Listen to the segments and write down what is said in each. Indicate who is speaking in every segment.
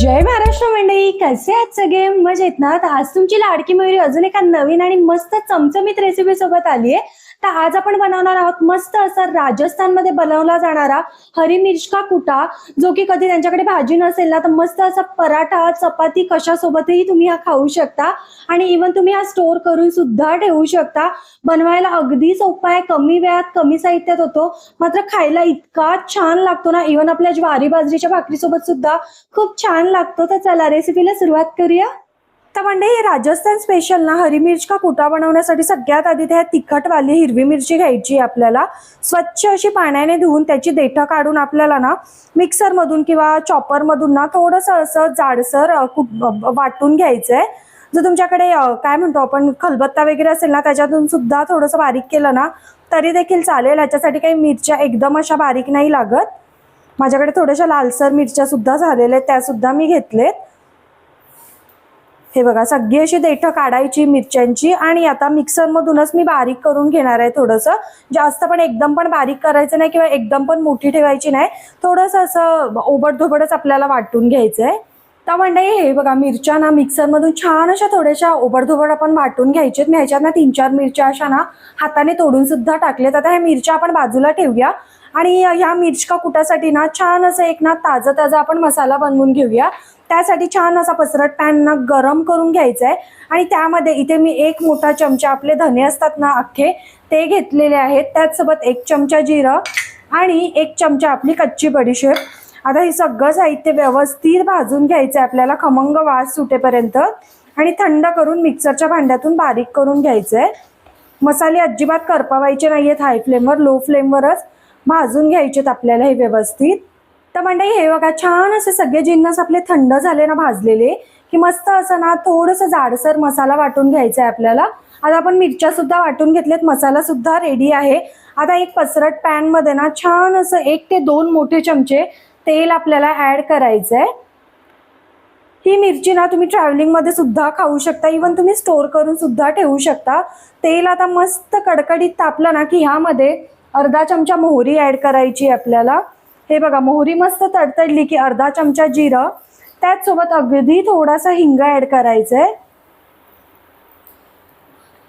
Speaker 1: जय महाराष्ट्र मंडळी, कसे आहात सगळे? मजेत ना? तर आज तुमची लाडकी मयुरी अजून एका नवीन आणि मस्त चमचमीत रेसिपी सोबत आली आहे। तर आज आपण बनवणार आहोत मस्त असा राजस्थानमध्ये बनवला जाणारा हरी मिर्च का कुटा, जो की कधी त्यांच्याकडे भाजी नसेल ना तर मस्त असा पराठा चपाती कशासोबतही तुम्ही हा खाऊ शकता आणि इवन तुम्ही हा स्टोर करून सुद्धा ठेवू शकता। बनवायला अगदी सोपा आहे, कमी वेळात कमी साहित्यात होतो, मात्र खायला इतका छान लागतो ना, इवन आपल्या ज्वारी बाजरीच्या भाकरी सोबत सुद्धा खूप छान लागतो। तर चला रेसिपीला सुरुवात करूया। तर म्हणजे राजस्थान स्पेशल ना हरी मिर्च का कुटा बनवण्यासाठी सगळ्यात आधी त्या तिखटवाली हिरवी मिरची घ्यायची आपल्याला। स्वच्छ अशी पाण्याने धुवून त्याची देठं काढून आपल्याला ना मिक्सर मधून किंवा चॉपर मधून ना थोडंसं असं जाडसर वाटून घ्यायचंय। जर तुमच्याकडे काय म्हणतो आपण खलबत्ता वगैरे असेल ना त्याच्यातून सुद्धा थोडंसं बारीक केलं ना तरी देखील चालेल। याच्यासाठी काही मिरच्या एकदम अशा बारीक नाही लागत। माझ्याकडे थोड्याशा लालसर मिरच्या सुद्धा झालेल्या आहेत, त्या सुद्धा मी घेतलेत। हे बघा सगळी अशी देठं काढायची मिरच्यांची आणि आता मिक्सर मधूनच मी बारीक करून घेणार आहे। थोडंसं जास्त पण एकदम पण बारीक करायचं नाही किंवा एकदम पण मोठी ठेवायची नाही, थोडंसं असं ओबडधोबडच आपल्याला वाटून घ्यायचंय। तर मंडळी हे बघा मिरच्या ना मिक्सर मधून छान अशा थोड्याशा ओबडधोबड आपण वाटून घ्यायच्यात। मी ह्याच्यात ना 3-4 मिरच्या अशा ना हाताने तोडून सुद्धा टाकलेत। आता ह्या मिरच्या आपण बाजूला ठेवूया आणि ह्या मिर्च का कुटासाठी ना छान असं एक ना ताजा आपण मसाला बनवून घेऊया। त्यासाठी छान असा पसरट पॅन ना गरम करून घ्यायचा आहे आणि त्यामध्ये इथे मी 1 मोठा चमचा आपले धने असतात ना अख्खे ते घेतलेले आहेत। त्याचसोबत 1 चमचा जिरं आणि 1 चमचा आपली कच्ची बडीशेप। आता हे सगळं साहित्य व्यवस्थित भाजून घ्यायचं आहे आपल्याला खमंग वास सुटेपर्यंत आणि थंड करून मिक्सरच्या भांड्यातून बारीक करून घ्यायचंय। मसाले अजिबात करपवायचे नाहीयेत, हाय फ्लेमवर लो फ्लेमवरच भाजून घ्यायचेत आपल्याला हे व्यवस्थित। तर मंडळी हे बघा छान असे सगळे जिन्नस आपले थंड झाले ना भाजलेले की मस्त असं ना थोडंसं जाडसर मसाला वाटून घ्यायचा आहे आपल्याला। आता आपण मिरच्या सुद्धा वाटून घेतलेत, मसाला सुद्धा रेडी आहे। आता एक पसरट पॅन मध्ये ना छान असं 1 ते 2 मोठे चमचे तेल आपल्याला ऍड करायचंय। ही मिरची ना तुम्ही ट्रॅव्हलिंग मध्ये सुद्धा खाऊ शकता, इवन तुम्ही स्टोर करून सुद्धा ठेवू शकता। तेल आता मस्त कडकडीत तापलं ना की ह्यामध्ये अर्धा चमचा मोहरी ऍड करायची आपल्याला। हे बघा मोहरी मस्त तडतडली की अर्धा चमचा जिरं, त्याचसोबत अगदी थोडासा हिंग ऍड करायचंय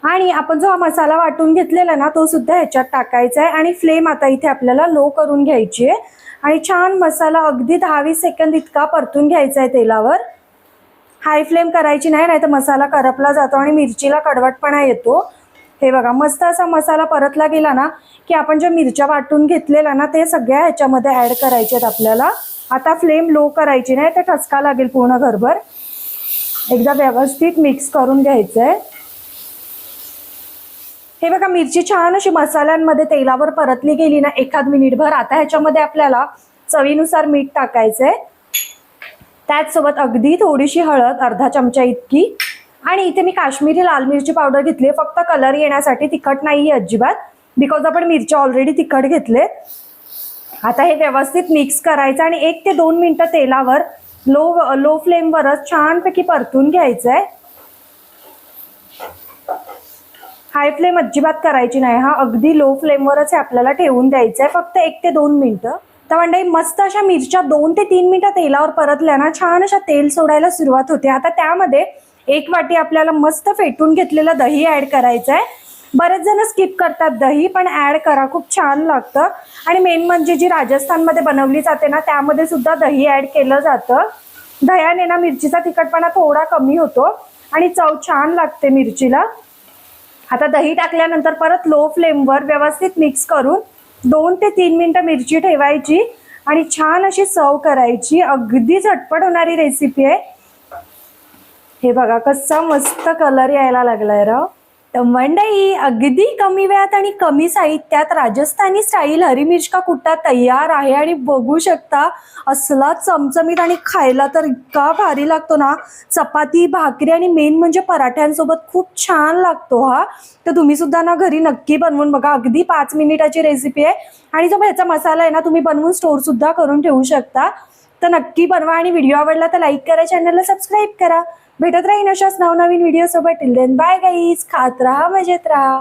Speaker 1: आणि आपण जो हा मसाला वाटून घेतलेला ना तो सुद्धा ह्याच्यात टाकायचा आहे आणि फ्लेम आता इथे आपल्याला लो करून घ्यायची आहे आणि छान मसाला अगदी 10-20 सेकंद इतका परतून घ्यायचा आहे तेलावर। हाय फ्लेम करायची नाही, नाहीतर मसाला करपला जातो आणि मिरचीला कडवटपणा येतो। हे बघा मस्त असा मसाला परतला गेला ना की आपण ज्या मिरच्या वाटून घेतलेल्या ना ते सगळ्या ह्याच्यामध्ये ऍड करायच्यात आपल्याला। आता फ्लेम लो करायची नाही तर ठसका लागेल पूर्ण घरभर। एकदा व्यवस्थित मिक्स करून घ्यायचंय। हे बघा मिरची छान अशी मसाल्यांमध्ये तेलावर परतली गेली ना 1 मिनिटभर। आता ह्याच्यामध्ये आपल्याला चवीनुसार मीठ टाकायचंय, त्याचसोबत अगदी थोडीशी हळद अर्धा चमचा इतकी आणि इथे मी काश्मीरी लाल मिरची पावडर घेतली फक्त कलर येण्यासाठी, तिखट नाहीये अजिबात, बिकॉज आपण मिरच्या ऑलरेडी तिखट घेतले। आता हे व्यवस्थित मिक्स करायचं आणि 1 ते 2 मिनिटं तेलावर लो फ्लेमवरच छानपैकी परतून घ्यायचंय। हाय फ्लेम अजिबात करायची नाही, हा अगदी लो फ्लेमवरच आपल्याला ठेवून द्यायचंय फक्त 1 ते 2 मिनिटं। तर मंडळी मस्त अशा मिरच्या 2 ते 3 मिनिटं तेलावर परतल्या ना छान अशा तेल सोडायला सुरुवात होते। आता त्यामध्ये 1 वाटी आपल्याला मस्त फेटून घेतलेलं दही ऍड करायचंय। बरेच जण स्किप करतात दही, पण ऍड करा, खूप छान लागतं। आणि मेन म्हणजे जी राजस्थानमध्ये बनवली जाते ना त्यामध्ये सुद्धा दही ऍड केलं जातं। दह्याने ना मिरचीचा तिखटपणा थोडा कमी होतो आणि चव छान लागते मिरचीला। आता दही टाकल्यानंतर परत लो फ्लेमवर व्यवस्थित मिक्स करून 2 ते 3 मिनिटं मिरची ठेवायची आणि छान अशी सर्व करायची। अगदी झटपट होणारी रेसिपी आहे। हे बघा कसा मस्त कलर यायला लागलाय राव। तर मंडळी अगदी कमी वेळात आणि कमी साहित्यात राजस्थानी स्टाईल हरी मिर्च का कुटा तयार आहे आणि बघू शकता असला चमचमीत आणि खायला तर इतका भारी लागतो ना, चपाती भाकरी आणि मेन म्हणजे पराठ्यांसोबत खूप छान लागतो हा। तर तुम्ही सुद्धा ना घरी नक्की बनवून बघा, अगदी 5 मिनिटाची रेसिपी आहे आणि जो ह्याचा मसाला आहे ना तुम्ही बनवून स्टोर सुद्धा करून ठेवू शकता। तर नक्की बनवा आणि व्हिडिओ आवडला तर लाईक करा, चॅनलला सबस्क्राईब करा। भेटत राहीन अशाच नवनवीन व्हिडिओ सोबत। टिल देन बाय गाईज, खात राहा मजेत राहा।